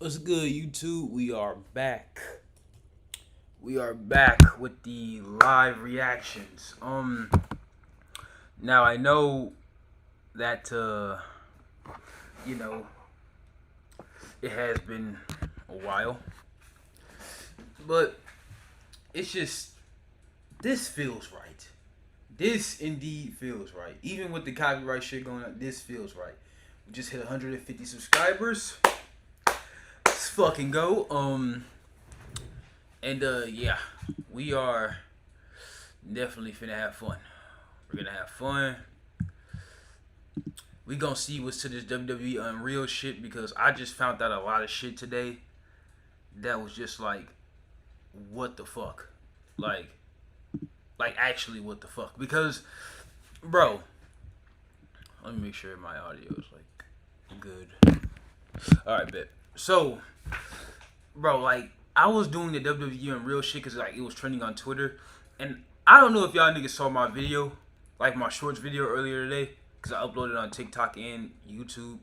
What's good, YouTube? We are back. We are back with the live reactions. Now I know that you know, it has been a while, but it's just this feels right. This indeed feels right. Even with the copyright shit going on, this feels right. We just hit 150 subscribers. Let's fucking go. And yeah, we are definitely finna have fun. We're gonna have fun. We gonna see what's to this WWE Unreal shit because I just found out a lot of shit today that was just like, what the fuck? Like, like actually what the fuck? Because, bro, let me make sure my audio is like good. All right, bet. So, bro, like I was doing the WWE Unreal shit because like it was trending on Twitter, and I don't know if y'all niggas saw my video, like my shorts video earlier today, because I uploaded on TikTok and YouTube.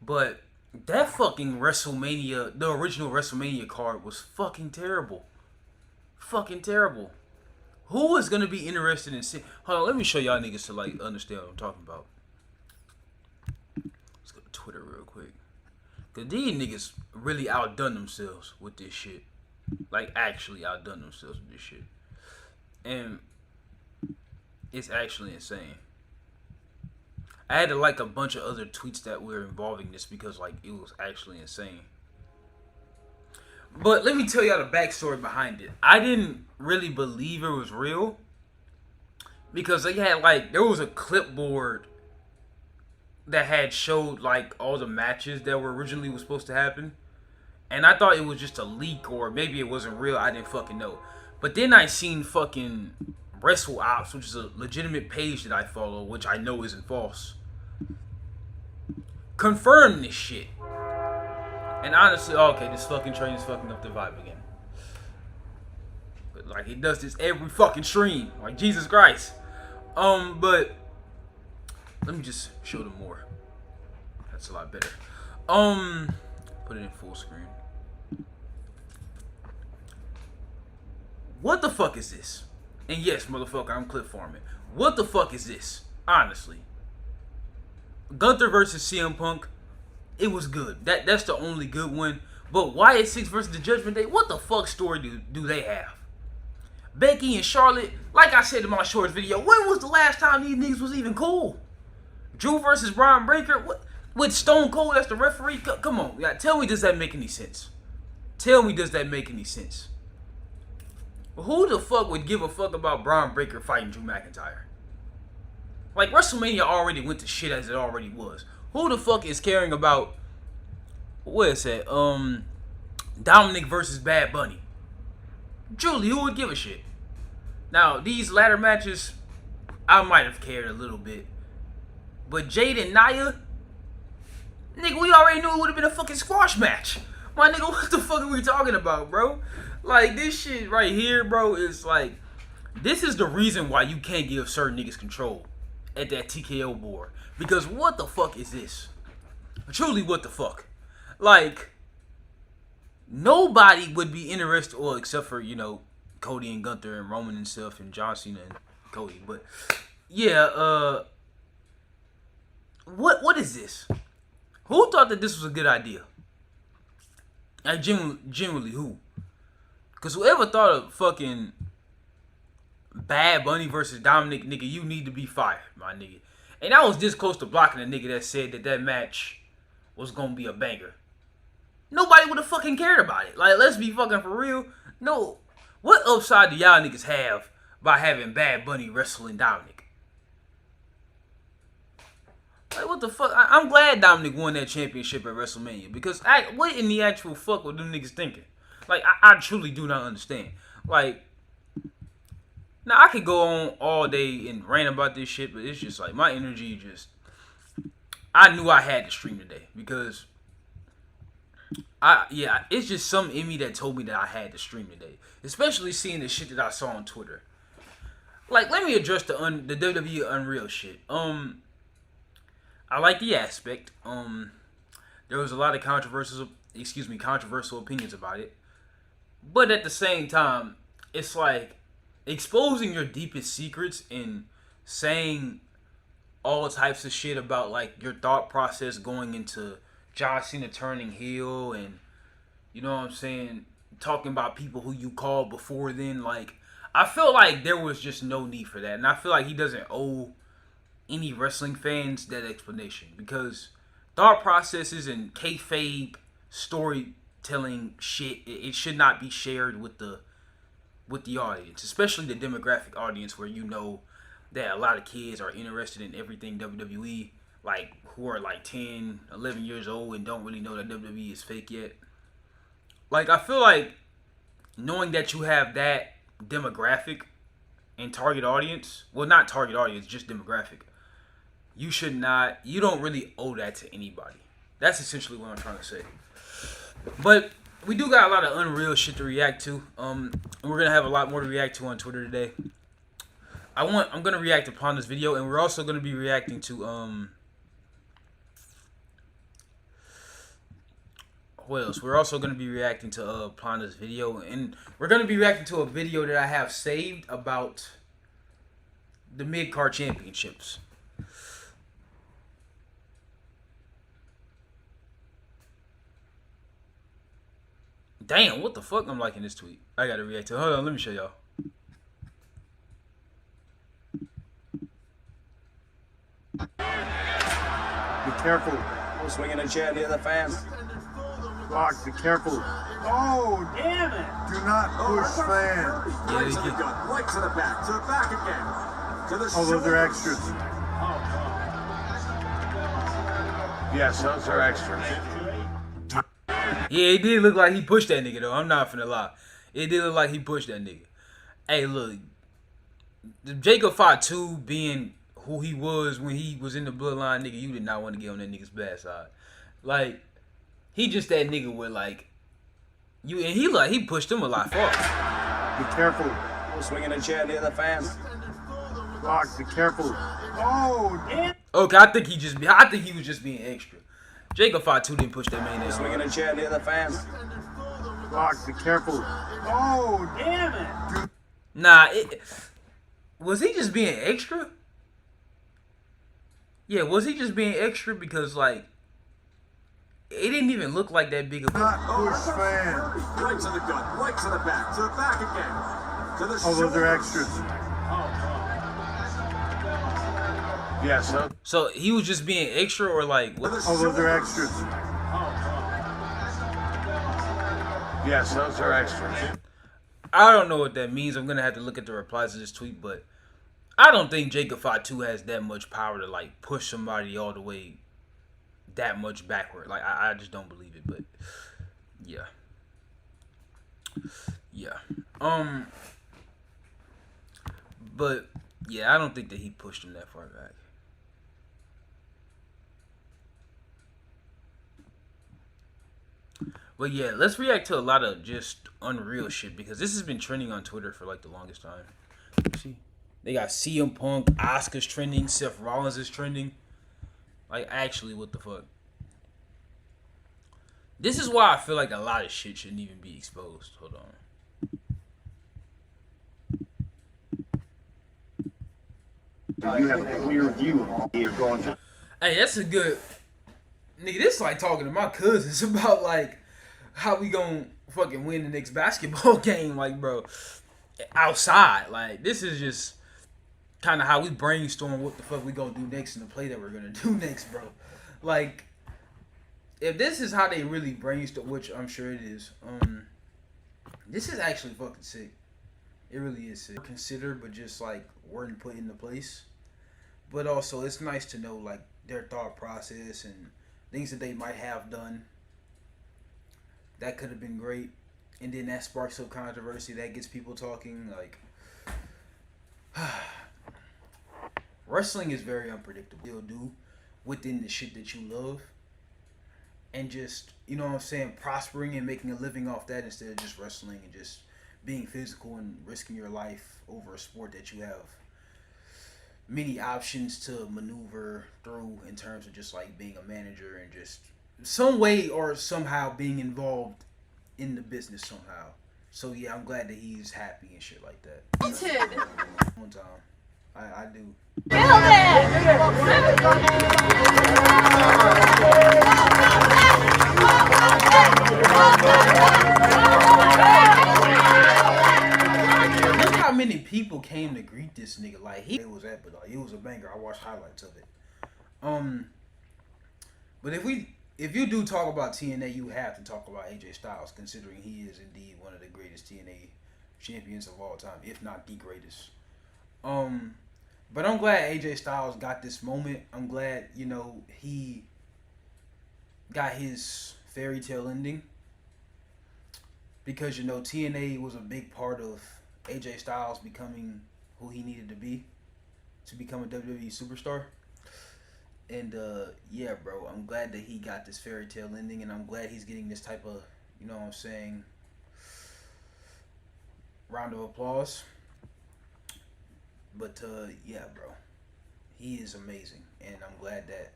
But that fucking WrestleMania, the original WrestleMania card was fucking terrible, fucking terrible. Who is gonna be interested in seeing? Hold on, let me show y'all niggas to like understand what I'm talking about. Let's go to Twitter real quick. Cause these niggas really outdone themselves with this shit. Like actually outdone themselves with this shit. And it's actually insane. I had to like a bunch of other tweets that were involving this because like it was actually insane. But let me tell y'all the backstory behind it. I didn't really believe it was real because they had like there was a clipboard that had showed like all the matches that were originally was supposed to happen. And I thought it was just a leak or maybe it wasn't real. I didn't fucking know. But then I seen fucking Wrestle Ops, which is a legitimate page that I follow, which I know isn't false, confirm this shit. And honestly, okay, this fucking train is fucking up the vibe again. But like he does this every fucking stream. Like Jesus Christ. But let me just show them more. That's a lot better. Put it in full screen. What the fuck is this? And yes, motherfucker, I'm clip farming. What the fuck is this? Honestly. Gunther versus CM Punk, it was good. That's the only good one. But Wyatt 6 versus the Judgment Day, what the fuck story do they have? Becky and Charlotte, like I said in my shorts video, when was the last time these niggas was even cool? Drew versus Braun Breaker, what? With Stone Cold as the referee? Come on, tell me, does that make any sense? Tell me, does that make any sense? Who the fuck would give a fuck about Braun Breaker fighting Drew McIntyre? Like, WrestleMania already went to shit as it already was. Who the fuck is caring about, what is that, Dominic versus Bad Bunny? Truly, who would give a shit? Now, these latter matches, I might have cared a little bit. But Jade and Nia, nigga, we already knew it would have been a fucking squash match. My nigga, what the fuck are we talking about, bro? Like, this shit right here, bro, is like, this is the reason why you can't give certain niggas control at that TKO board. Because what the fuck is this? Truly, what the fuck? Like, nobody would be interested, well, except for, Cody and Gunther and Roman and stuff and John Cena and Cody. But, yeah, what is this? Who thought that this was a good idea? Like, genuinely, who? Because whoever thought of fucking Bad Bunny versus Dominic, nigga, you need to be fired, my nigga. And I was this close to blocking a nigga that said that match was going to be a banger. Nobody would have fucking cared about it. Like, let's be fucking for real. No. What upside do y'all niggas have by having Bad Bunny wrestling Dominic? Like, what the fuck? I'm glad Dominic won that championship at WrestleMania. Because what in the actual fuck were them niggas thinking? Like, I truly do not understand. Like, now I could go on all day and rant about this shit, but it's just like my energy just. I knew I had to stream today because it's just some in me that told me that I had to stream today, especially seeing the shit that I saw on Twitter. Like, let me address the WWE Unreal shit. I like the aspect. There was a lot of controversies controversial opinions about it. But at the same time, it's like exposing your deepest secrets and saying all types of shit about like your thought process going into John Cena turning heel, and you know what I'm saying, talking about people who you called before then. Like, I feel like there was just no need for that, and I feel like he doesn't owe any wrestling fans that explanation, because thought processes and kayfabe storytelling shit, it should not be shared with the audience, especially the demographic audience where you know that a lot of kids are interested in everything WWE, like who are like 10, 11 years old and don't really know that WWE is fake yet. Like, I feel like knowing that you have that demographic and target audience, well, not target audience, just demographic, you don't really owe that to anybody. That's essentially what I'm trying to say. But we do got a lot of unreal shit to react to. And we're gonna have a lot more to react to on Twitter today. I'm gonna react upon this video, and we're also gonna be reacting to what else? We're also gonna be reacting to upon this video, and we're gonna be reacting to a video that I have saved about the mid-card championships. Damn, what the fuck? I'm liking this tweet. I gotta react to it. Hold on, let me show y'all. Be careful. Swinging a chair near the fans. Rock, be careful. Oh, Damn it! do not push fans. Yeah, Right they to the get, gut, right to the back again. To the Oh, those are shoulder. extras. Yes, those are extras. yeah, it did look like he pushed that nigga though. I'm not finna lie. It did look like he pushed that nigga. Hey, look, Jacob Fatu being who he was when he was in the bloodline, nigga, you did not want to get on that nigga's bad side. Like, he just that nigga with like you, and he pushed him a lot farther. Be careful. Swinging a chair near the fans. Rock, be careful. Oh, damn. Okay, I think he was just being extra. Jacob Fatu didn't push that man that Swinging hard. a chair near the fans. Rock, be careful. Oh, Damn it! Nah, was he just being extra? Yeah, was he just being extra? Because like, it didn't even look like that big of do a. not push fans. Right to the gut, right to the back again. To the Oh, those shoulder. are extras. Yes, So he was just being extra, or like what? Oh, those are extras. yes, those are extras. I don't know what that means. I'm gonna have to look at the replies to this tweet, but I don't think Jacob Fatu has that much power to like push somebody all the way that much backward. Like, I just don't believe it. But yeah. But yeah, I don't think that he pushed him that far back. But yeah, let's react to a lot of just unreal shit, because this has been trending on Twitter for like the longest time. See, they got CM Punk, Asuka's trending, Seth Rollins is trending. Like, actually, what the fuck? This is why I feel like a lot of shit shouldn't even be exposed. Hold on. You have a clear view of all you're going to. Hey, that's a good nigga. This is like talking to my cousins about like how we gonna fucking win the next basketball game. Like, bro, outside. Like, this is just kind of how we brainstorm what the fuck we gonna do next in the play that we're gonna do next, bro. Like, if this is how they really brainstorm, which I'm sure it is, this is actually fucking sick. It really is sick. Consider, but just like weren't put into place. But also, it's nice to know like their thought process and things that they might have done that could have been great, and then that sparks some controversy that gets people talking. Like, wrestling is very unpredictable. You'll do within the shit that you love, and just, you know what I'm saying, prospering and making a living off that instead of just wrestling and just being physical and risking your life over a sport that you have many options to maneuver through in terms of just like being a manager and just some way or somehow being involved in the business somehow. So yeah, I'm glad that he's happy and shit like that. One time, I do. Look how many people came to greet this nigga. Like it was epic. Like it was a banger. I watched highlights of it. But if you do talk about TNA, you have to talk about AJ Styles, considering he is indeed one of the greatest TNA champions of all time, if not the greatest. But I'm glad AJ Styles got this moment. I'm glad, he got his fairy tale ending. Because, TNA was a big part of AJ Styles becoming who he needed to become a WWE superstar. And, yeah, bro, I'm glad that he got this fairy tale ending, and I'm glad he's getting this type of, round of applause. But, yeah, bro, he is amazing, and I'm glad that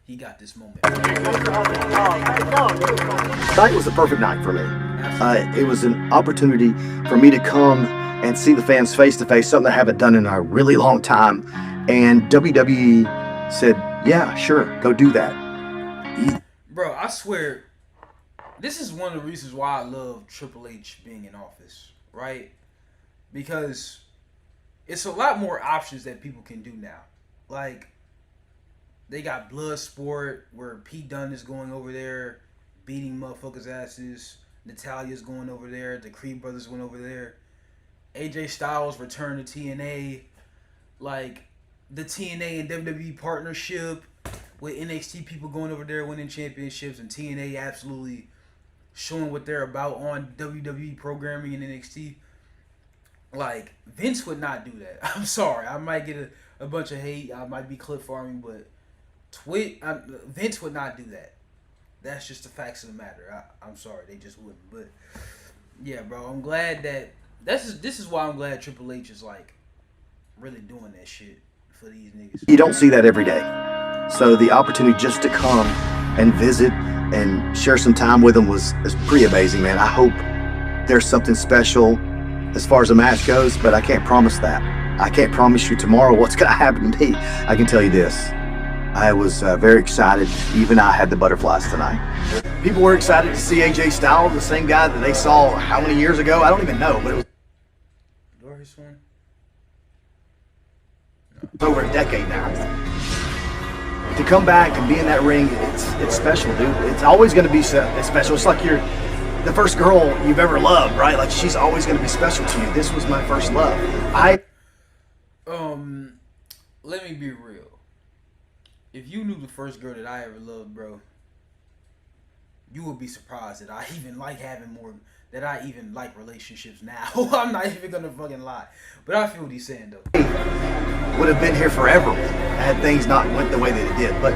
he got this moment. Tonight was the perfect night for me. It was an opportunity for me to come and see the fans face to face, something I haven't done in a really long time. And WWE said, yeah, sure, go do that. Bro, I swear, this is one of the reasons why I love Triple H being in office, right? Because it's a lot more options that people can do now. Like, they got Bloodsport, where Pete Dunne is going over there, beating motherfuckers' asses. Natalia's going over there. The Creed brothers went over there. AJ Styles returned to TNA. Like, the TNA and WWE partnership with NXT people going over there winning championships, and TNA absolutely showing what they're about on WWE programming in NXT. Like, Vince would not do that. I'm sorry. I might get a bunch of hate. I might be clip farming, but Vince would not do that. That's just the facts of the matter. I'm sorry. They just wouldn't. But, yeah, bro. I'm glad that... This is why I'm glad Triple H is, like, really doing that shit for these niggas. You don't see that every day. So the opportunity just to come and visit and share some time with them was pretty amazing, man. I hope there's something special as far as the match goes, but I can't promise that. I can't promise you tomorrow what's going to happen to me. I can tell you this. I was very excited. Even I had the butterflies tonight. People were excited to see AJ Styles, the same guy that they saw how many years ago? I don't even know, but it was over a decade now. To come back and be in that ring, it's special, dude. It's always going to be special. It's like you're the first girl you've ever loved, right? Like, she's always going to be special to you. This was my first love. Let me be real. If you knew the first girl that I ever loved, bro, you would be surprised that I even like that I even like relationships now. I'm not even gonna fucking lie. But I feel what he's saying, though. Would have been here forever had things not went the way that it did. But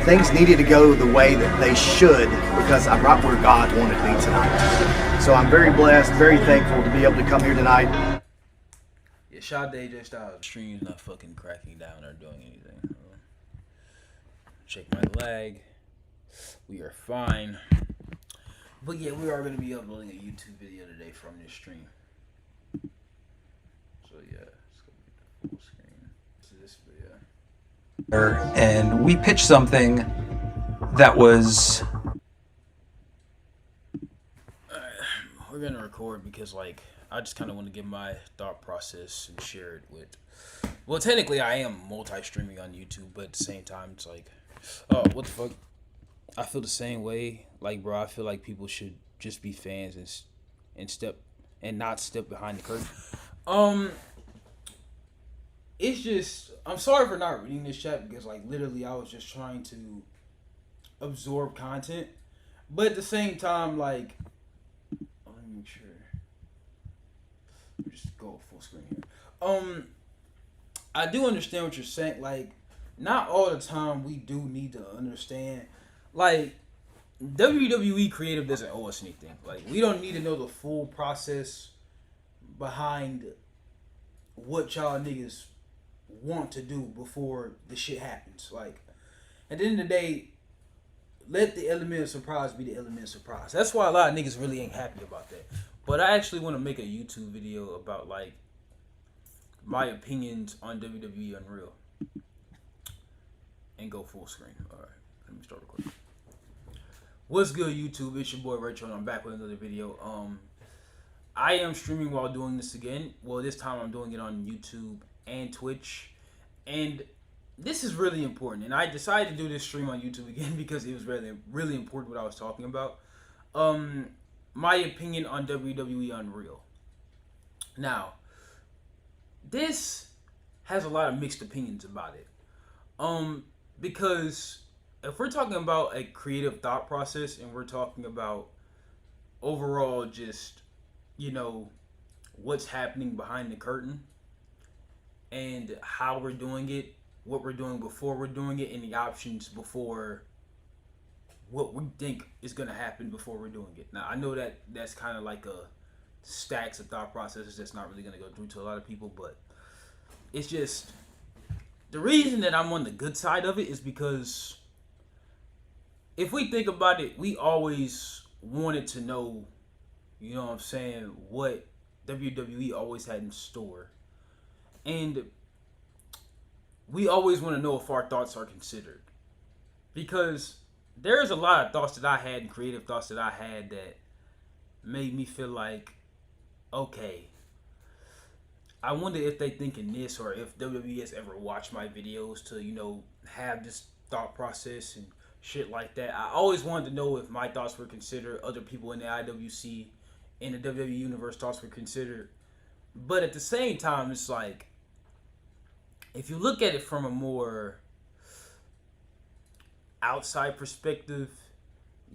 things needed to go the way that they should, because I'm right where God wanted me tonight. So I'm very blessed, very thankful to be able to come here tonight. Yeah, shout out to AJ Styles. Stream's not fucking cracking down or doing anything. Check my lag. We are fine. But yeah, we are going to be uploading a YouTube video today from this stream. So yeah, it's going to be the full screen. So this video. And we pitched something that was... We're going to record because, like, I just kind of want to get my thought process and share it with... Well, technically, I am multi-streaming on YouTube, but at the same time, it's like... Oh, what the fuck? I feel the same way. Like, bro, I feel like people should just be fans and not step behind the curtain. It's just, I'm sorry for not reading this chat because, like, literally I was just trying to absorb content. But at the same time, like, let me make sure. Just go full screen here. I do understand what you're saying. Like, not all the time we do need to understand. Like, WWE creative doesn't owe us anything. Like, we don't need to know the full process behind what y'all niggas want to do before the shit happens. Like, At the end of the day, let the element of surprise be the element of surprise. That's why a lot of niggas really ain't happy about that. But I actually want to make a YouTube video about like my opinions on WWE Unreal and go full screen. All right, let me start recording. What's good, YouTube? It's your boy Rachel, and I'm back with another video. I am streaming while doing this again. Well, this time I'm doing it on YouTube and Twitch, and this is really important. And I decided to do this stream on YouTube again because it was really important what I was talking about. My opinion on WWE Unreal. Now, this has a lot of mixed opinions about it. Because if we're talking about a creative thought process and we're talking about overall just, you know, what's happening behind the curtain and how we're doing it, what we're doing before we're doing it, and the options before what we think is going to happen before we're doing it. Now, I know that that's kind of like a stacks of thought processes that's not really going to go through to a lot of people, but it's just the reason that I'm on the good side of it is because if we think about it, we always wanted to know, you know what I'm saying, what WWE always had in store. And we always want to know if our thoughts are considered. Because there's a lot of thoughts that I had and creative thoughts that I had that made me feel like, okay, I wonder if they thinking this, or if WWE has ever watched my videos to, you know, have this thought process and shit like that. I always wanted to know if my thoughts were considered, other people in the IWC, in the WWE universe thoughts were considered. But at the same time, it's like, if you look at it from a more outside perspective,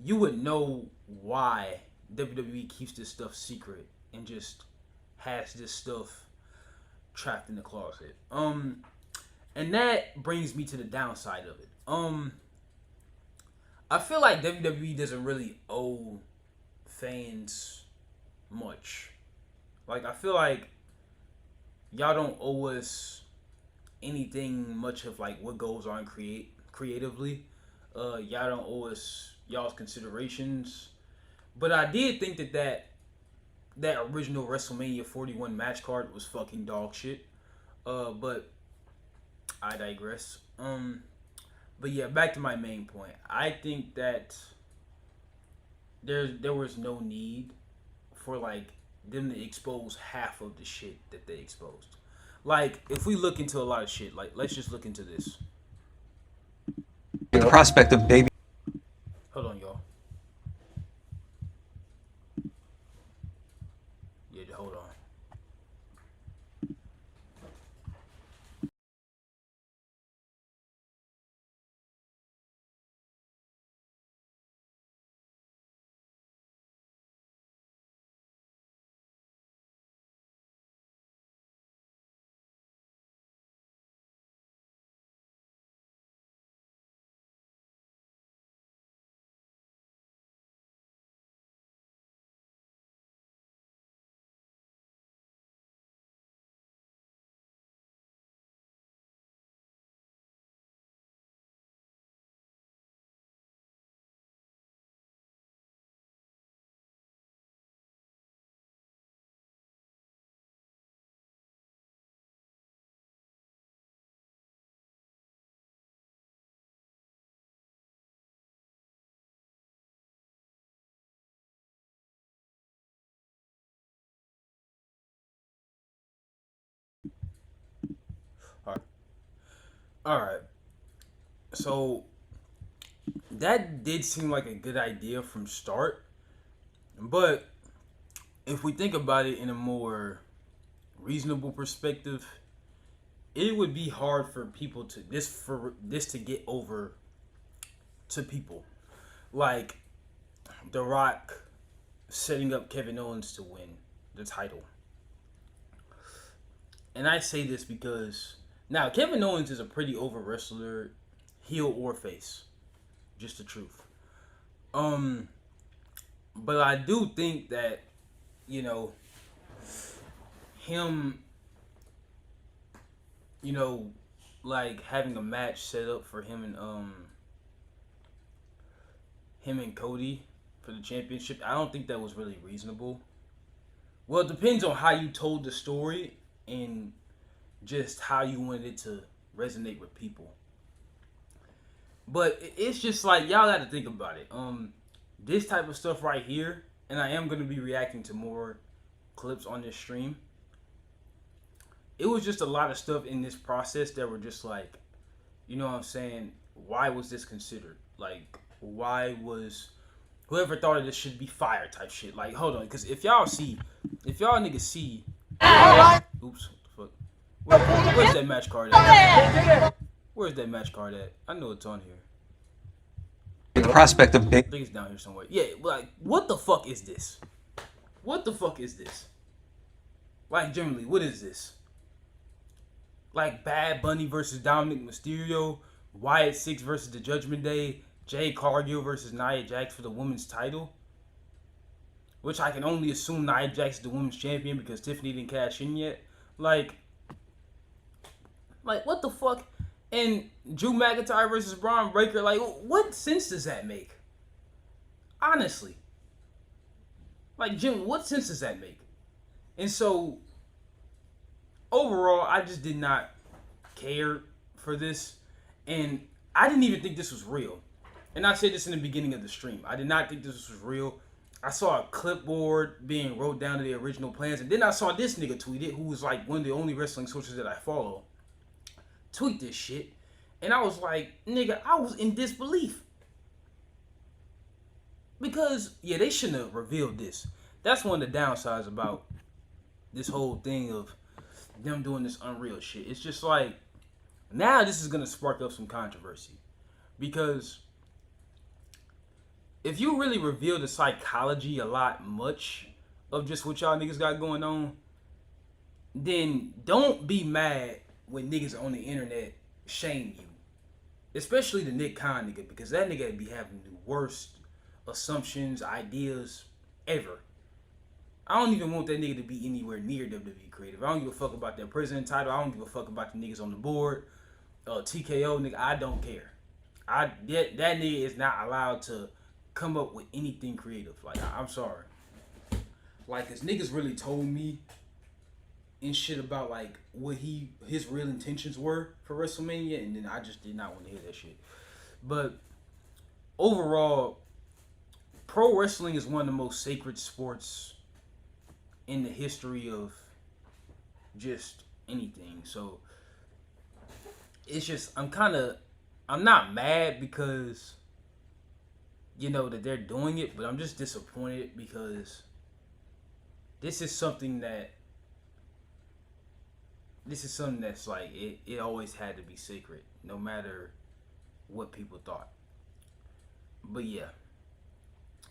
you would know why WWE keeps this stuff secret and just has this stuff trapped in the closet. And that brings me to the downside of it. I feel like WWE doesn't really owe fans much. Like, I feel like y'all don't owe us anything much of like what goes on creatively. Y'all don't owe us y'all's considerations. But I did think that original WrestleMania 41 match card was fucking dog shit. But I digress. But yeah, back to my main point. I think that there was no need for like them to expose half of the shit that they exposed. Like, if we look into a lot of shit, like let's just look into this. The prospect of baby. Hold on, y'all. Yeah, hold on. All right. So that did seem like a good idea from start, but if we think about it in a more reasonable perspective, it would be hard for people to this to get over to people. Like The Rock setting up Kevin Owens to win the title. And I say this because now Kevin Owens is a pretty over wrestler, heel or face. Just the truth. But I do think that, you know, him, you know, like having a match set up for him and him and Cody for the championship, I don't think that was really reasonable. Well, it depends on how you told the story and just how you wanted it to resonate with people. But it's just like, y'all got to think about it. This type of stuff right here, and I am going to be reacting to more clips on this stream. It was just a lot of stuff in this process that were just like, you know what I'm saying? Why was this considered? Like, why was whoever thought of this should be fired type shit? Like, hold on, because if y'all niggas see, oops, what the fuck? Where's that match card at? Where's that match card at? I know it's on here. The prospect of I big think it's down here somewhere. Yeah, like, what the fuck is this? What the fuck is this? Like, generally, what is this? Like, Bad Bunny versus Dominic Mysterio, Wyatt Six versus the Judgment Day, Jade Cargill versus Nia Jax for the women's title. Which I can only assume Nia Jax is the women's champion because Tiffany didn't cash in yet. Like, what the fuck? And Drew McIntyre versus Braun Breaker, like, what sense does that make? Honestly. Like, Jim, what sense does that make? And so, overall, I just did not care for this. And I didn't even think this was real. And I said this in the beginning of the stream. I did not think this was real. I saw a clipboard being wrote down to the original plans. And then I saw this nigga tweet it, who was like one of the only wrestling sources that I follow. Tweet this shit. And I was like, nigga, I was in disbelief. Because, yeah, they shouldn't have revealed this. That's one of the downsides about this whole thing of them doing this Unreal shit. It's just like, now this is going to spark up some controversy. Because if you really reveal the psychology much of just what y'all niggas got going on, then don't be mad when niggas on the internet shame you. Especially the Nick Khan nigga, because that nigga be having the worst assumptions, ideas ever. I don't even want that nigga to be anywhere near WWE creative. I don't give a fuck about that president title. I don't give a fuck about the niggas on the board. TKO nigga, I don't care. That nigga is not allowed to come up with anything creative. Like, I'm sorry. Like, cause niggas really told me and shit about like what his real intentions were for WrestleMania, and then I just did not want to hear that shit. But overall, pro wrestling is one of the most sacred sports in the history of just anything. So it's just, I'm not mad because, you know, that they're doing it, but I'm just disappointed because this is something that's like, it always had to be secret, no matter what people thought. But yeah,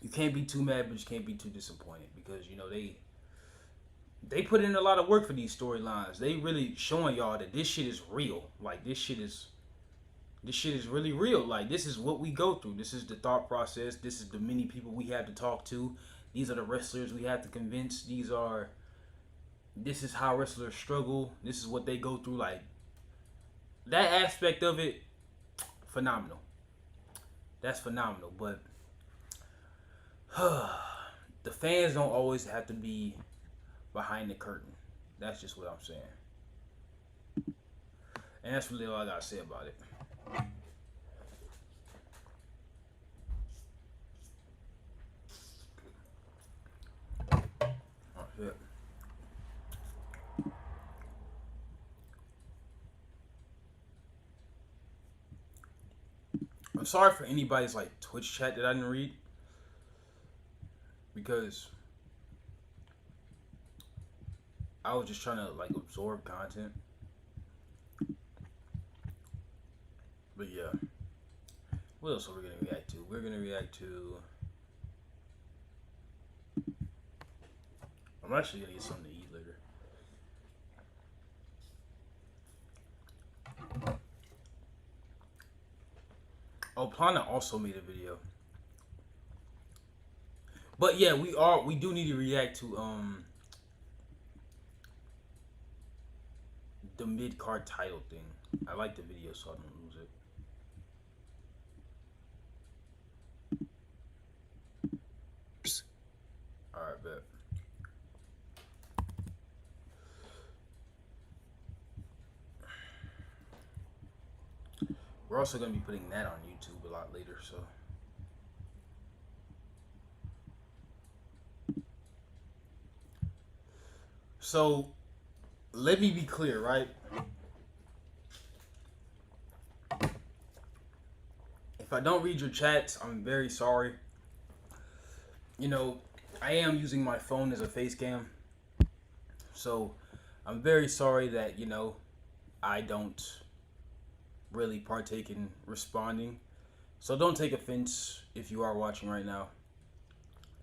you can't be too mad, but you can't be too disappointed because, you know, they put in a lot of work for these storylines. They really showing y'all that this shit is real. Like, this shit is really real. Like, this is what we go through. This is the thought process. This is the many people we have to talk to. These are the wrestlers we have to convince. This is how wrestlers struggle. This is what they go through. Like, that aspect of it, phenomenal. That's phenomenal. But the fans don't always have to be behind the curtain. That's just what I'm saying. And that's really all I gotta say about it. Oh, shit. I'm sorry for anybody's like Twitch chat that I didn't read, because I was just trying to like absorb content. But yeah, what else are we gonna react to? We're gonna react to. I'm actually gonna get something to eat later. Oh, Plana also made a video. But yeah, we do need to react to the mid-card title thing. I like the video, so I don't lose it. We're also going to be putting that on YouTube a lot later, so. So, let me be clear, right? If I don't read your chats, I'm very sorry. You know, I am using my phone as a face cam. So, I'm very sorry that, you know, I don't really partake in responding. So don't take offense if you are watching right now.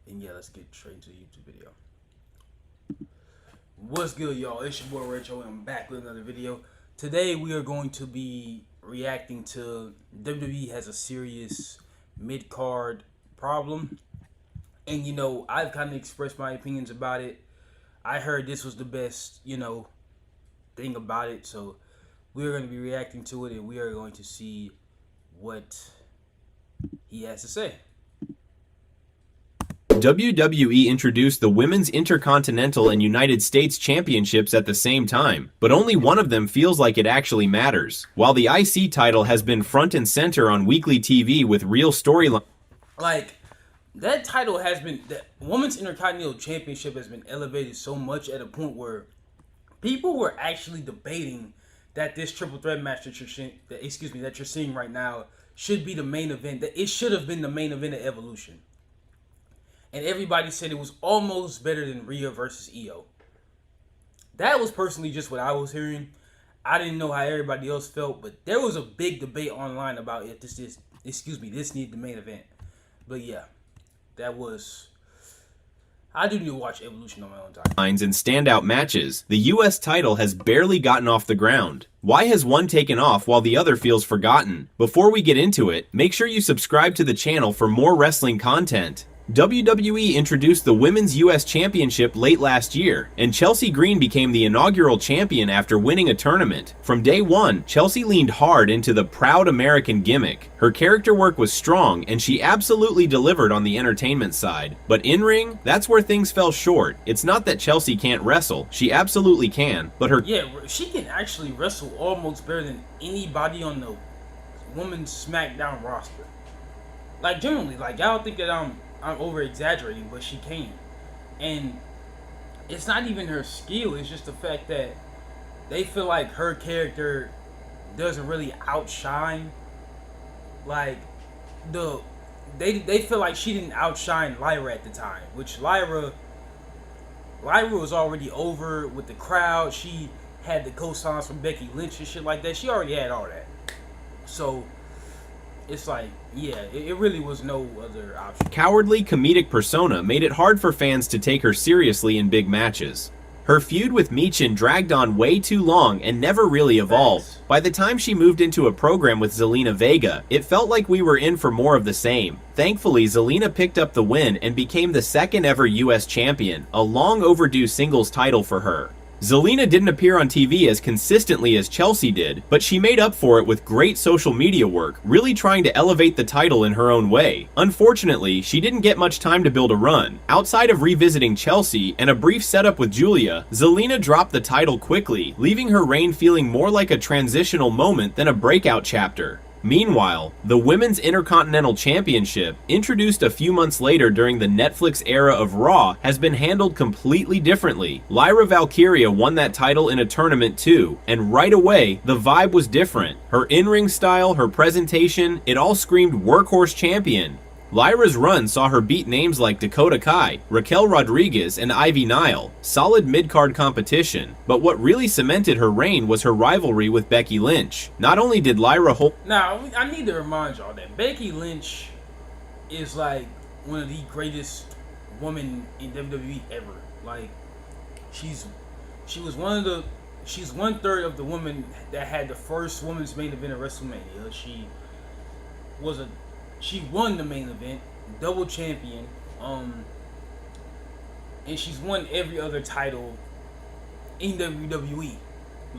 And yeah, let's get straight into the YouTube video. What's good, y'all? It's your boy Rachel, and I'm back with another video. Today we are going to be reacting to WWE has a serious mid-card problem. And you know, I've kind of expressed my opinions about it. I heard this was the best, you know, thing about it. So we're going to be reacting to it, and we are going to see what he has to say. WWE introduced the Women's Intercontinental and United States Championships at the same time, but only one of them feels like it actually matters. While the IC title has been front and center on weekly TV with real storyline. Like, that title has been, the Women's Intercontinental Championship has been elevated so much at a point where people were actually debating that this triple threat match that you're seeing right now should be the main event. That it should have been the main event of Evolution. And everybody said it was almost better than Rhea versus Io. That was personally just what I was hearing. I didn't know how everybody else felt, but there was a big debate online about if this needed the main event. But yeah, that was. I do need to watch Evolution on my own time. And standout matches, the US title has barely gotten off the ground. Why has one taken off while the other feels forgotten? Before we get into it, make sure you subscribe to the channel for more wrestling content. WWE introduced the Women's US Championship late last year, and Chelsea Green became the inaugural champion after winning a tournament. From day one, Chelsea leaned hard into the proud American gimmick. Her character work was strong, and she absolutely delivered on the entertainment side. But in-ring, that's where things fell short. It's not that Chelsea can't wrestle. She absolutely can, but her... Yeah, she can actually wrestle almost better than anybody on the Women's SmackDown roster. Like, generally, like, I don't think that I'm over-exaggerating, but she can. And it's not even her skill, it's just the fact that they feel like her character doesn't really outshine. Like, they feel like she didn't outshine Lyra at the time, which Lyra was already over with the crowd. She had the co-signs from Becky Lynch and shit like that. She already had all that. So it's like, yeah, it really was no other option. Cowardly comedic persona made it hard for fans to take her seriously in big matches. Her feud with Michin dragged on way too long and never really evolved. Thanks. By the time she moved into a program with Zelina Vega, it felt like we were in for more of the same. Thankfully, Zelina picked up the win and became the second ever US champion, a long overdue singles title for her. Zelina didn't appear on TV as consistently as Chelsea did, but she made up for it with great social media work, really trying to elevate the title in her own way. Unfortunately, she didn't get much time to build a run. Outside of revisiting Chelsea and a brief setup with Julia, Zelina dropped the title quickly, leaving her reign feeling more like a transitional moment than a breakout chapter. Meanwhile, the Women's Intercontinental Championship, introduced a few months later during the Netflix era of Raw, has been handled completely differently. Lyra Valkyria won that title in a tournament too, and right away, the vibe was different. Her in-ring style, her presentation, it all screamed workhorse champion. Lyra's run saw her beat names like Dakota Kai, Raquel Rodriguez, and Ivy Nile. Solid mid-card competition, but what really cemented her reign was her rivalry with Becky Lynch. Not only did Lyra hold... Now, I need to remind y'all that Becky Lynch is like one of the greatest women in WWE ever. Like, she's one third of the women that had the first women's main event at WrestleMania. She won the main event, double champion, and she's won every other title in WWE.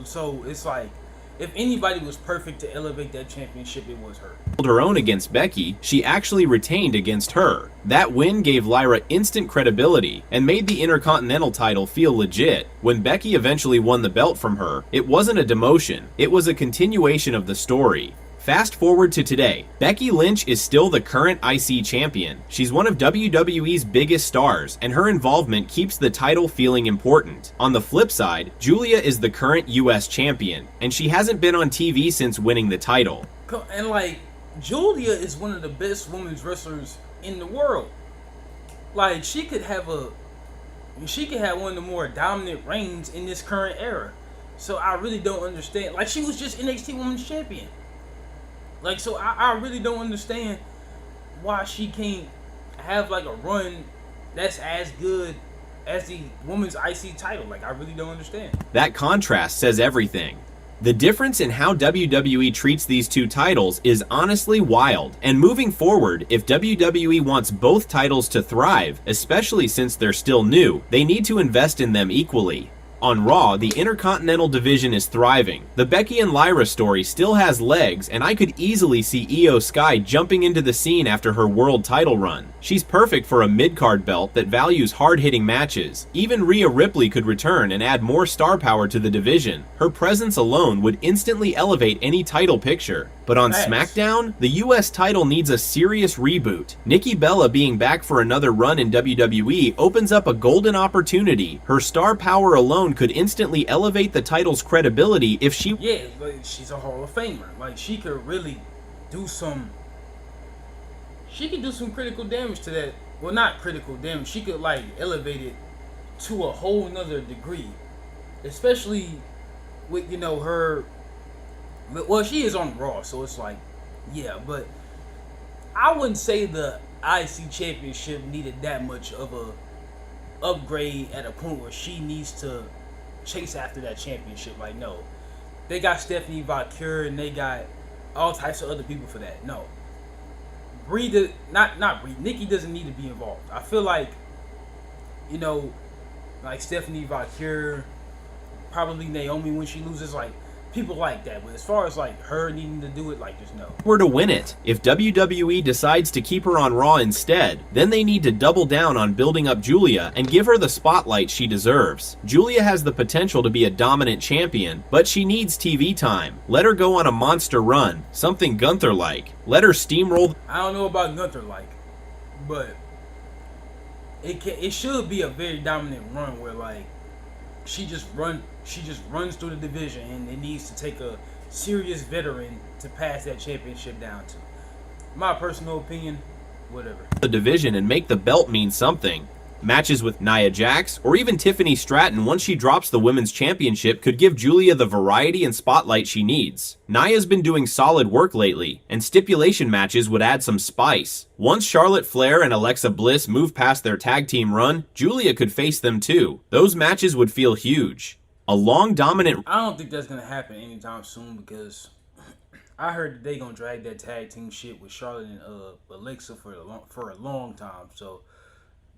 So it's like, if anybody was perfect to elevate that championship, it was her. Her own against Becky, she actually retained against her. That win gave Lyra instant credibility and made the Intercontinental title feel legit. When Becky eventually won the belt from her, it wasn't a demotion, it was a continuation of the story. Fast forward to today, Becky Lynch is still the current IC champion. She's one of WWE's biggest stars, and her involvement keeps the title feeling important. On the flip side, Julia is the current US champion, and she hasn't been on TV since winning the title. And like, Julia is one of the best women's wrestlers in the world. Like, she could have one of the more dominant reigns in this current era. So I really don't understand. Like, she was just NXT Women's Champion. Like, so I really don't understand why she can't have like a run that's as good as the women's IC title. Like, I really don't understand. That contrast says everything. The difference in how WWE treats these two titles is honestly wild. And moving forward, if WWE wants both titles to thrive, especially since they're still new, they need to invest in them equally. On Raw, the Intercontinental Division is thriving. The Becky and Lyra story still has legs, and I could easily see Io Sky jumping into the scene after her world title run. She's perfect for a mid-card belt that values hard-hitting matches. Even Rhea Ripley could return and add more star power to the division. Her presence alone would instantly elevate any title picture. But on SmackDown, the US title needs a serious reboot. Nikki Bella being back for another run in WWE opens up a golden opportunity. Her star power alone could instantly elevate the title's credibility if she... Yeah, like, she's a Hall of Famer. Like, she could really do some... She could do some critical damage to that. Well, not critical damage. She could, like, elevate it to a whole nother degree. Especially with, you know, her... Well, she is on Raw, so it's like, yeah, but I wouldn't say the IC Championship needed that much of a upgrade at a point where she needs to chase after that championship. Like, no. They got Stephanie Valkyrie and they got all types of other people for that. No. Not Brie. Nikki doesn't need to be involved. I feel like, you know, like Stephanie Valkyrie, probably Naomi when she loses, like, people like that. But as far as like her needing to do it, like, just no. Were to win it. If WWE decides to keep her on Raw instead, then they need to double down on building up Julia and give her the spotlight she deserves. Julia has the potential to be a dominant champion, but she needs TV time. Let her go on a monster run, something Gunther-like. Let her steamroll. I don't know about Gunther-like, but it should be a very dominant run where like she just runs through the division, and it needs to take a serious veteran to pass that championship down to. My personal opinion, whatever. The division and make the belt mean something. Matches with Nia Jax or even Tiffany Stratton once she drops the women's championship could give Julia the variety and spotlight she needs. Nia's been doing solid work lately, and stipulation matches would add some spice. Once Charlotte Flair and Alexa Bliss move past their tag team run, Julia could face them too. Those matches would feel huge. A long dominant... I don't think that's going to happen anytime soon because I heard that they going to drag that tag team shit with Charlotte and Alexa for a long time, so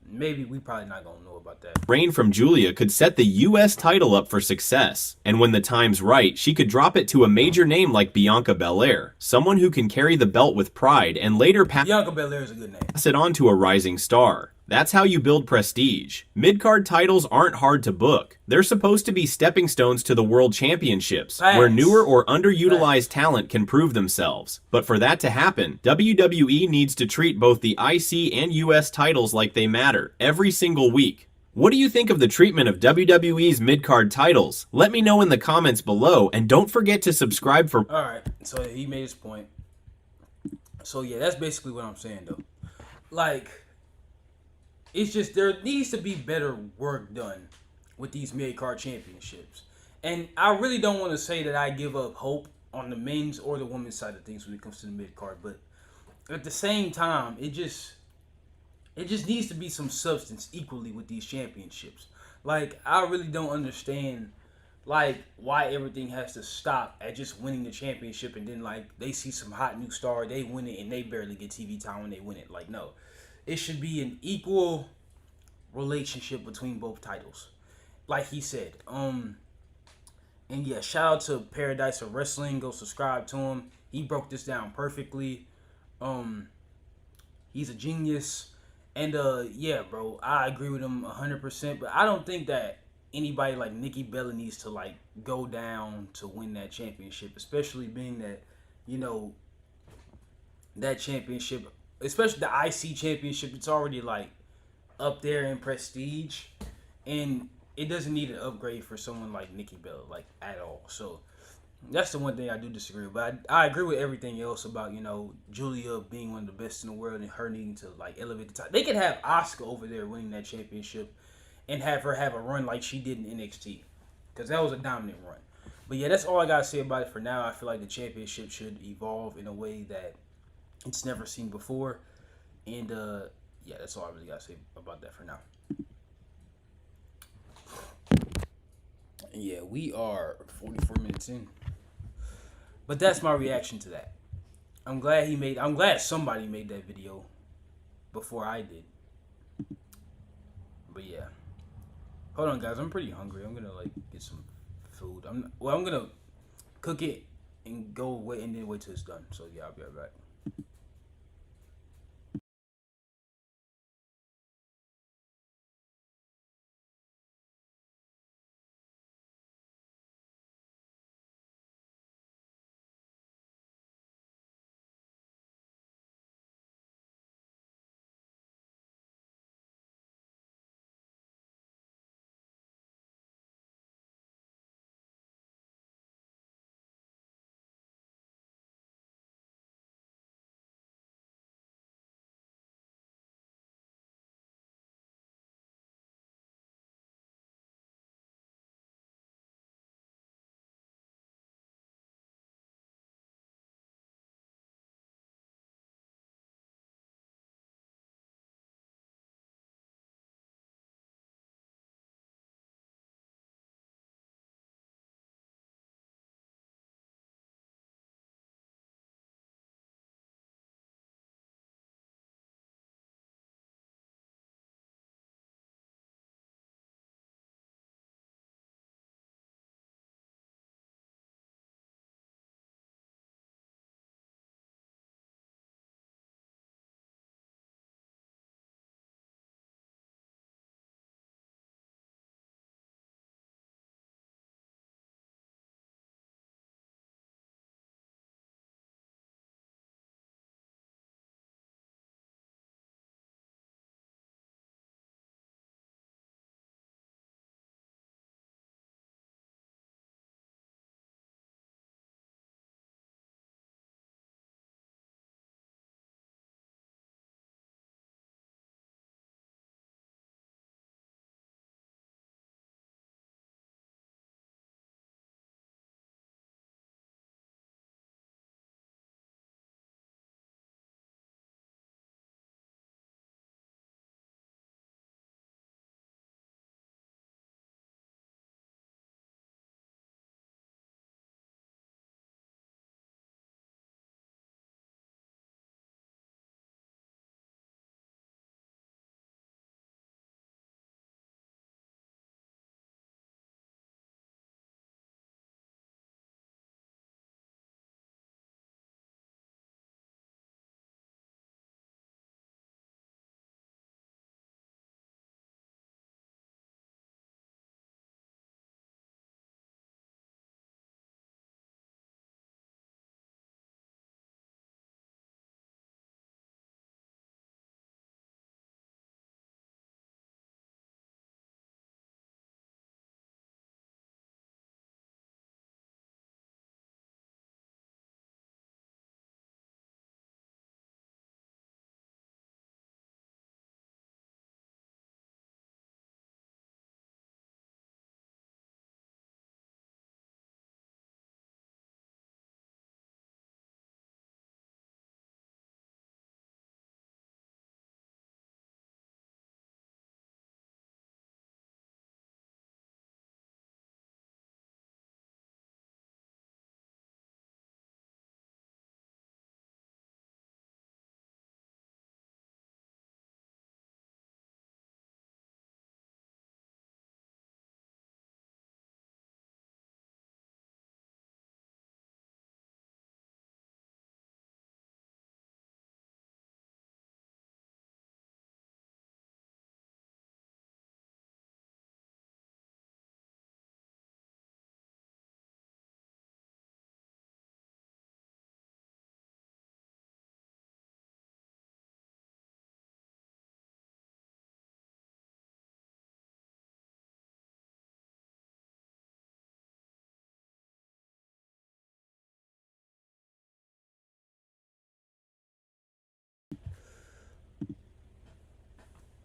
maybe we probably not gonna know about that. Reign from Julia could set the US title up for success, and when the time's right, she could drop it to a major name like Bianca Belair, someone who can carry the belt with pride and later Bianca Belair is a good name. Pass it on to a rising star. That's how you build prestige. Mid-card titles aren't hard to book. They're supposed to be stepping stones to the World Championships, where newer or underutilized talent can prove themselves. But for that to happen, WWE needs to treat both the IC and US titles like they matter, every single week. What do you think of the treatment of WWE's mid-card titles? Let me know in the comments below, and don't forget to subscribe for... Alright, so he made his point. So yeah, that's basically what I'm saying though. Like... It's just there needs to be better work done with these mid-card championships. And I really don't want to say that I give up hope on the men's or the women's side of things when it comes to the mid-card. But at the same time, it just needs to be some substance equally with these championships. Like, I really don't understand, like, why everything has to stop at just winning the championship and then, like, they see some hot new star, they win it, and they barely get TV time when they win it. Like, no. It should be an equal relationship between both titles, like he said. And yeah, shout out to Paradise of Wrestling. Go subscribe to him. He broke this down perfectly. He's a genius. And yeah, bro, I agree with him 100%. But I don't think that anybody like Nikki Bella needs to like go down to win that championship, especially being that you know, that championship, especially the IC championship, it's already like up there in prestige, and it doesn't need an upgrade for someone like Nikki Bella, like at all. So that's the one thing I do disagree with. But I agree with everything else about, you know, Julia being one of the best in the world and her needing to like elevate the top. They could have Asuka over there winning that championship and have her have a run like she did in NXT, because that was a dominant run. But yeah, that's all I gotta say about it for now. I feel like the championship should evolve in a way that it's never seen before, and yeah, that's all I really gotta say about that for now. And yeah, we are 44 minutes in, but that's my reaction to that. I'm glad somebody made that video before I did. But yeah, hold on, guys. I'm pretty hungry. I'm gonna like get some food. I'm gonna cook it and go wait and then wait till it's done. So yeah, I'll be right back.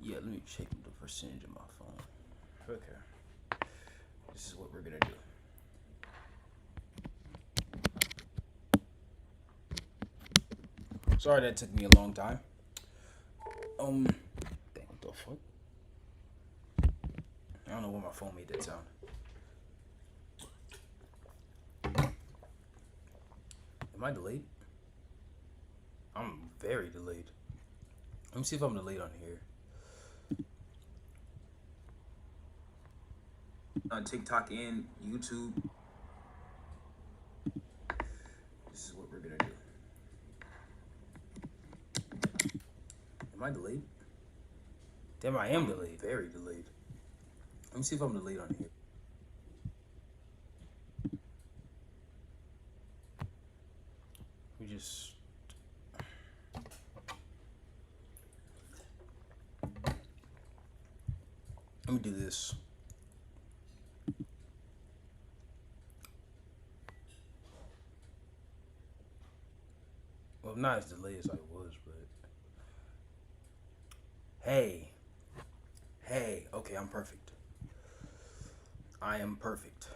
Yeah, let me check the percentage of my phone. Okay. This is what we're gonna do. Sorry that took me a long time. Dang, what the fuck? I don't know why my phone made that sound. Am I delayed? I'm very delayed. Let me see if I'm delayed on here. On TikTok and YouTube. This is what we're gonna do. Am I delayed? Damn, I am delayed. Very delayed. Let me see if I'm delayed on here. We just... Let me do this. Well, not as delayed as I was, but... Hey. Okay, I'm perfect. I am perfect.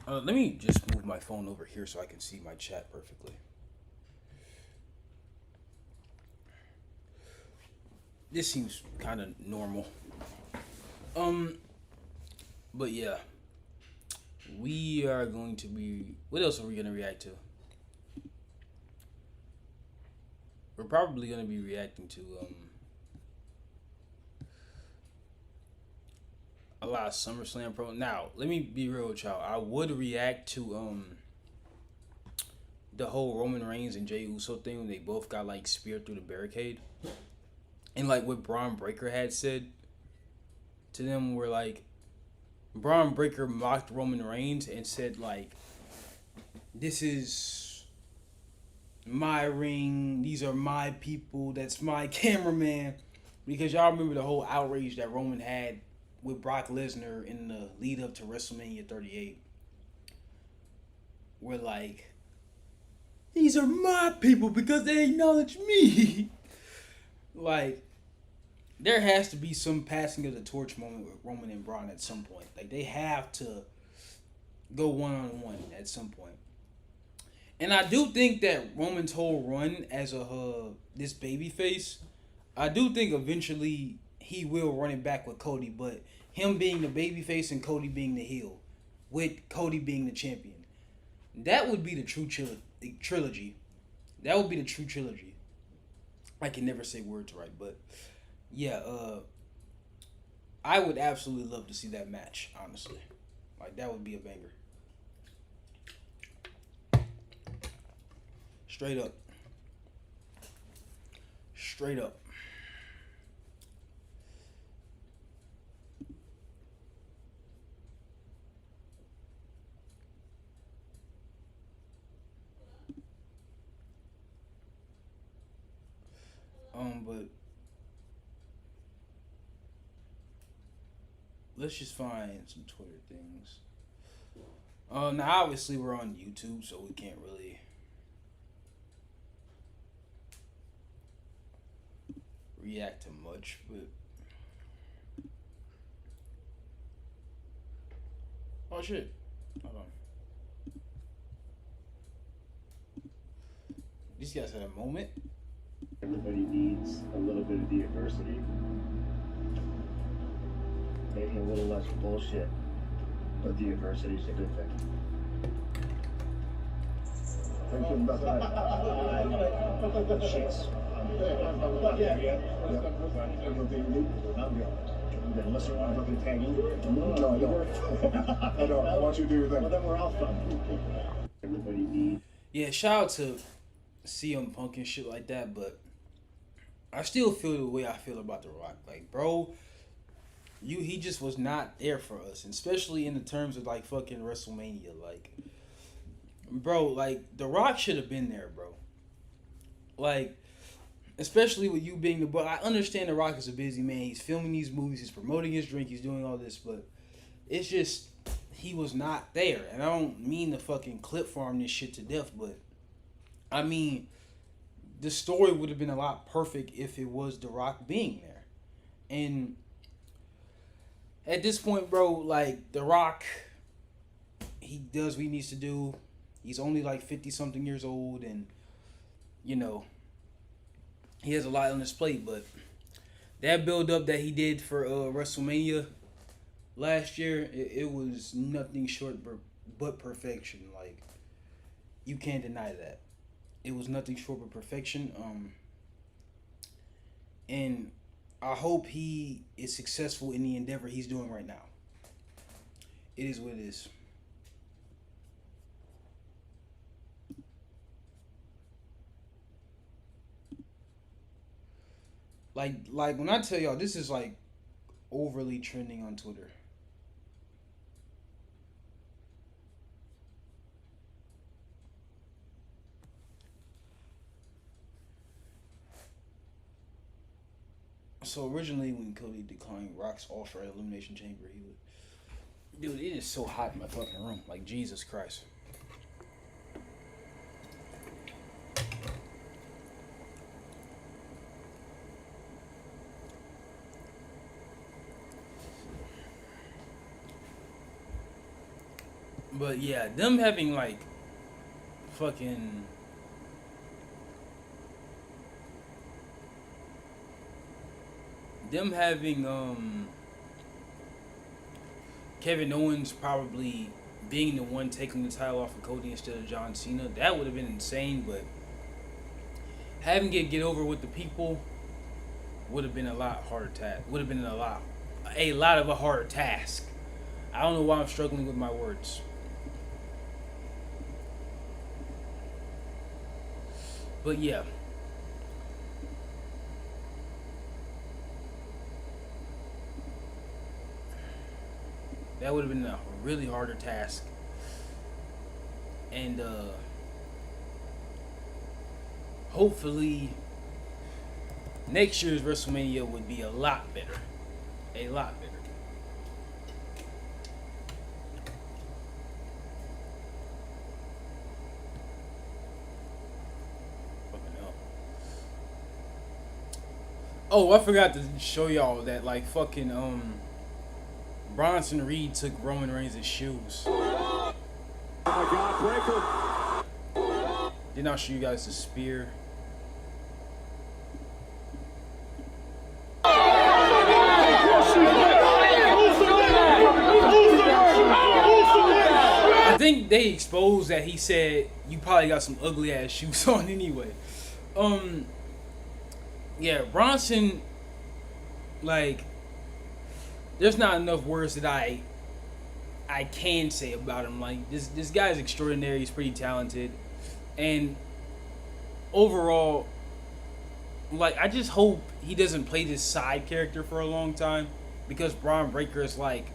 Let me just move my phone over here so I can see my chat perfectly. This seems kind of normal. But yeah. We are going to be... What else are we going to react to? We're probably going to be reacting to a lot of SummerSlam Pro. Now, let me be real with y'all. I would react to the whole Roman Reigns and Jey Uso thing when they both got like speared through the barricade. And like what Braun Breaker had said to them, where like Braun Breaker mocked Roman Reigns and said like, this is my ring, these are my people, that's my cameraman. Because y'all remember the whole outrage that Roman had with Brock Lesnar in the lead up to WrestleMania 38. Where like, these are my people because they acknowledge me. Like, there has to be some passing of the torch moment with Roman and Braun at some point. Like, they have to go one-on-one at some point. And I do think that Roman's whole run as this babyface, I do think eventually he will run it back with Cody, but him being the babyface and Cody being the heel, with Cody being the champion, that would be the true trilogy. That would be the true trilogy. I can never say words right, but yeah, I would absolutely love to see that match, honestly. Like, that would be a banger. Straight up. Straight up. But let's just find some Twitter things. Now obviously we're on YouTube, so we can't really react to much, but oh shit. Hold on. These guys had a moment. Everybody needs a little bit of the adversity. Maybe a little less bullshit, but the adversity is a good thing. Thinking about that. Shits. Then listen, I'm looking tangy. No, I don't. I don't. I want you to do your thing. Well, then we're all fun. Everybody needs. Yeah, shout out to CM Punk and shit like that, but I still feel the way I feel about The Rock. Like, bro, he just was not there for us, and especially in the terms of like fucking WrestleMania. Like, bro, like The Rock should have been there, bro. Like, especially with you being but I understand The Rock is a busy man. He's filming these movies, he's promoting his drink, he's doing all this, but it's just he was not there. And I don't mean to fucking clip farm this shit to death, but I mean, the story would have been a lot perfect if it was The Rock being there. And at this point, bro, like The Rock, he does what he needs to do. He's only like 50 something years old, and you know, he has a lot on his plate. But that build up that he did for WrestleMania last year, it was nothing short but perfection. Like, you can't deny that. It was nothing short but perfection. And I hope he is successful in the endeavor he's doing right now. It is what it is. Like when I tell y'all, this is like overly trending on Twitter. So originally, when Cody declined Rock's offer at Elimination Chamber, he would. Dude, it is so hot in my fucking room. Like, Jesus Christ. But yeah, them having like fucking them having Kevin Owens probably being the one taking the title off of Cody instead of John Cena, that would have been insane. But having it get over with the people would have been a lot harder task. Would have been a lot of a harder task. I don't know why I'm struggling with my words. But yeah. That would have been a really harder task. And hopefully next year's WrestleMania would be a lot better. A lot better. Fucking hell. Oh, I forgot to show y'all that like fucking Bronson Reed took Roman Reigns' shoes. Oh my God, breaker. Didn't I show you guys the spear? I think they exposed that he said you probably got some ugly ass shoes on anyway. Yeah, Bronson, like, there's not enough words that I can say about him. Like, this guy's extraordinary. He's pretty talented, and overall, like, I just hope he doesn't play this side character for a long time, because Braun Breaker is like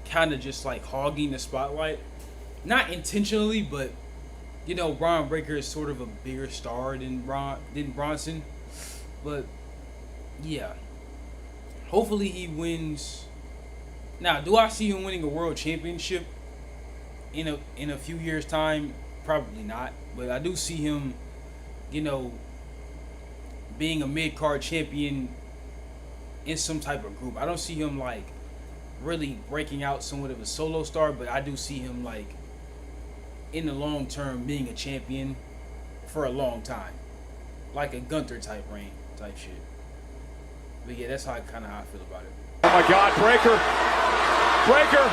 kind of just like hogging the spotlight, not intentionally, but you know, Braun Breaker is sort of a bigger star than Bronson, but yeah. Hopefully he wins. Now, do I see him winning a world championship in a few years' time? Probably not. But I do see him, you know, being a mid-card champion in some type of group. I don't see him like really breaking out somewhat of a solo star, but I do see him like in the long term being a champion for a long time. Like a Gunther type reign type shit. But yeah, that's how I feel about it. Oh my God, breaker. Breaker.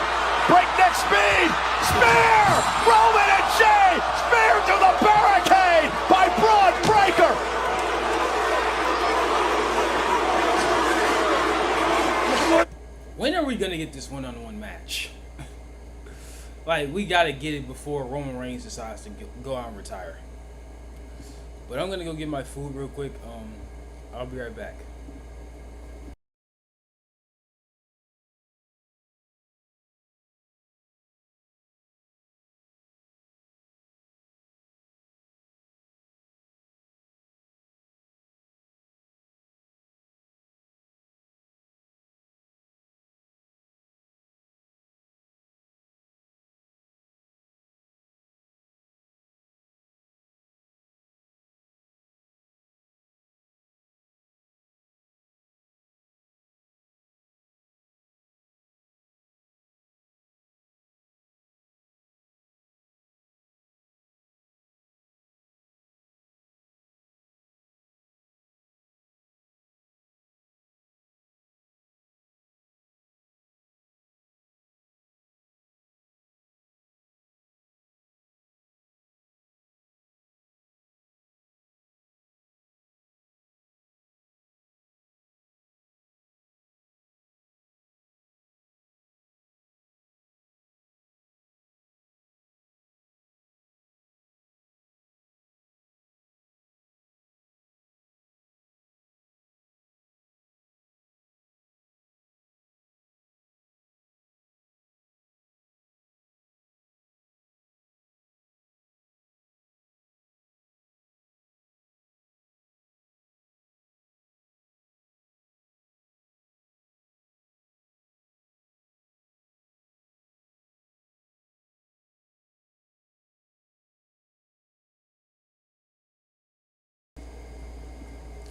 Breakneck speed. Spear. Roman and Jay. Spear to the barricade by Braun Breaker. When are we gonna get this one-on-one match? Like, we gotta get it before Roman Reigns decides to go out and retire. But I'm gonna go get my food real quick. I'll be right back.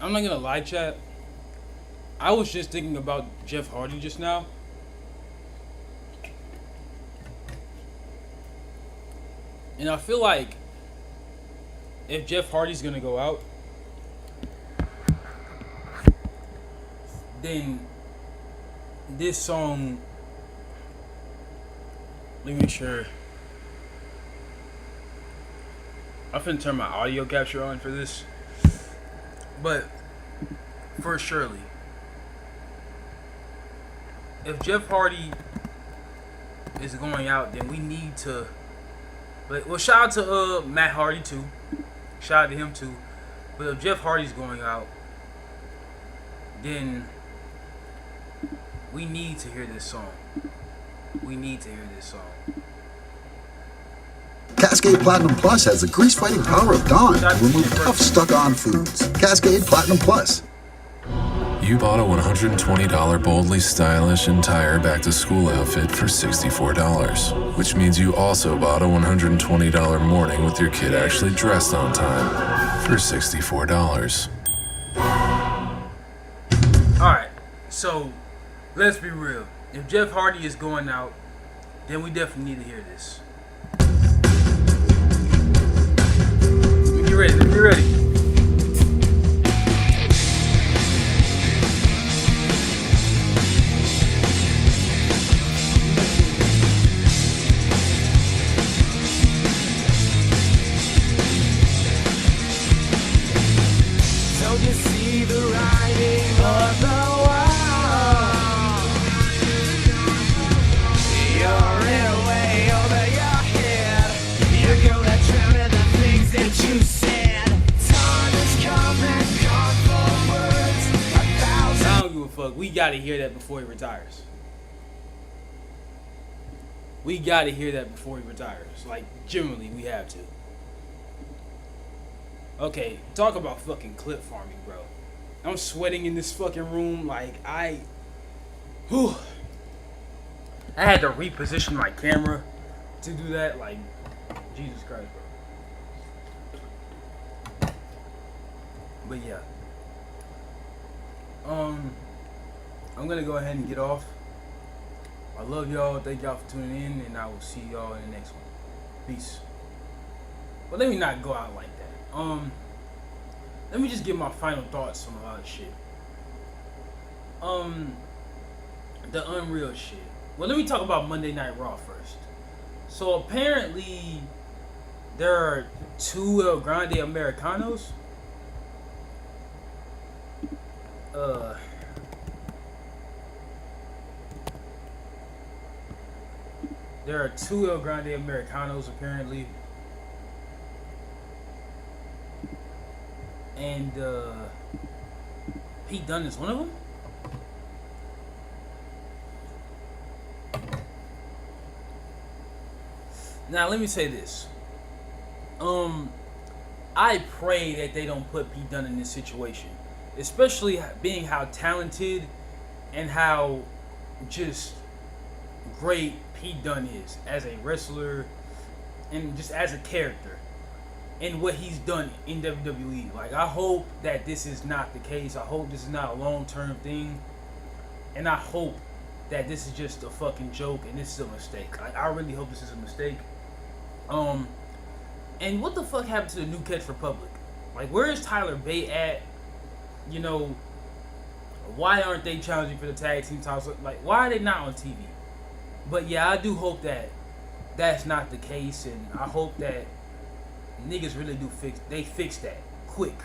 I'm not gonna lie, chat. I was just thinking about Jeff Hardy just now. And I feel like if Jeff Hardy's gonna go out, then this song, let me make sure. I'm finna turn my audio capture on for this. But for surely, if Jeff Hardy is going out, then we need to. Well, shout out to Matt Hardy too. Shout out to him too. But if Jeff Hardy's going out, then we need to hear this song. We need to hear this song. Cascade Platinum Plus has the grease-fighting power of Dawn to remove tough, stuck-on foods. Cascade Platinum Plus. You bought a $120 boldly stylish entire back-to-school outfit for $64, which means you also bought a $120 morning with your kid actually dressed on time for $64. Alright, so let's be real. If Jeff Hardy is going out, then we definitely need to hear this. Get ready, get ready. You see the writing on the wall. You're in way over your head. You're gonna drown in the things that you said. Time has come and gone for words. I don't give a fuck. We gotta hear that before he retires. We gotta hear that before he retires. Like, generally, we have to. Okay, talk about fucking clip farming, bro. I'm sweating in this fucking room. Like, I had to reposition my camera to do that. Like, Jesus Christ, bro. But yeah. I'm gonna go ahead and get off. I love y'all. Thank y'all for tuning in, and I will see y'all in the next one. Peace. But let me not go out like that. Let me just give my final thoughts on a lot of shit. The Unreal shit. Well, let me talk about Monday Night Raw first. So apparently, there are 2 El Grande Americanos. There are 2 El Grande Americanos apparently. And Pete Dunne is one of them. Now let me say this. I pray that they don't put Pete Dunne in this situation, especially being how talented and how just great Pete Dunne is as a wrestler and just as a character. And what he's done in WWE. Like, I hope that this is not the case. I hope this is not a long-term thing. And I hope that this is just a fucking joke and this is a mistake. Like, I really hope this is a mistake. And what the fuck happened to the New Catch Republic? Like, where is Tyler Bate at? You know, why aren't they challenging for the tag team titles? Like, why are they not on TV? But yeah, I do hope that that's not the case. And I hope that niggas really do fix that quick,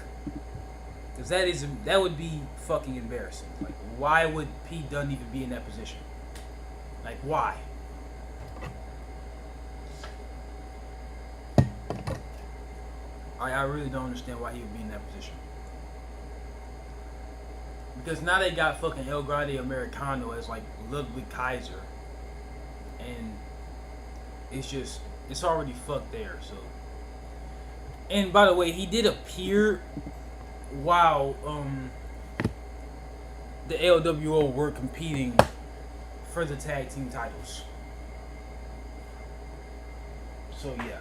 because that would be fucking embarrassing. Like, why would Pete Dunne even be in that position? Like, why? I really don't understand why he would be in that position. Because now they got fucking El Grande Americano as like Ludwig Kaiser, and it's already fucked there. So. And by the way, he did appear while the LWO were competing for the tag team titles. So yeah.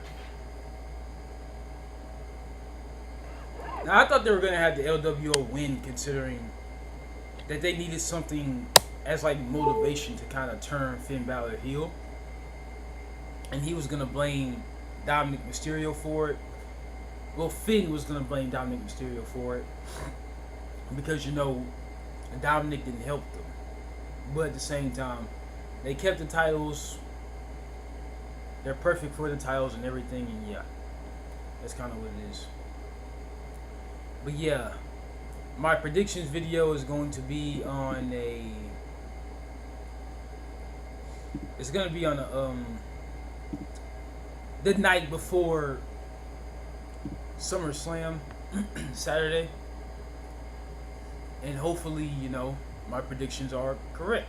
Now, I thought they were gonna have the LWO win, considering that they needed something as like motivation to kind of turn Finn Balor heel, and he was gonna blame Dominic Mysterio for it. Well, Finn was gonna blame Dominic Mysterio for it because Dominic didn't help them, but at the same time, they kept the titles. They're perfect for the titles and everything, and yeah, that's kind of what it is. But yeah, my predictions video is going to be on it's gonna be on the night before SummerSlam, Saturday, and hopefully, my predictions are correct.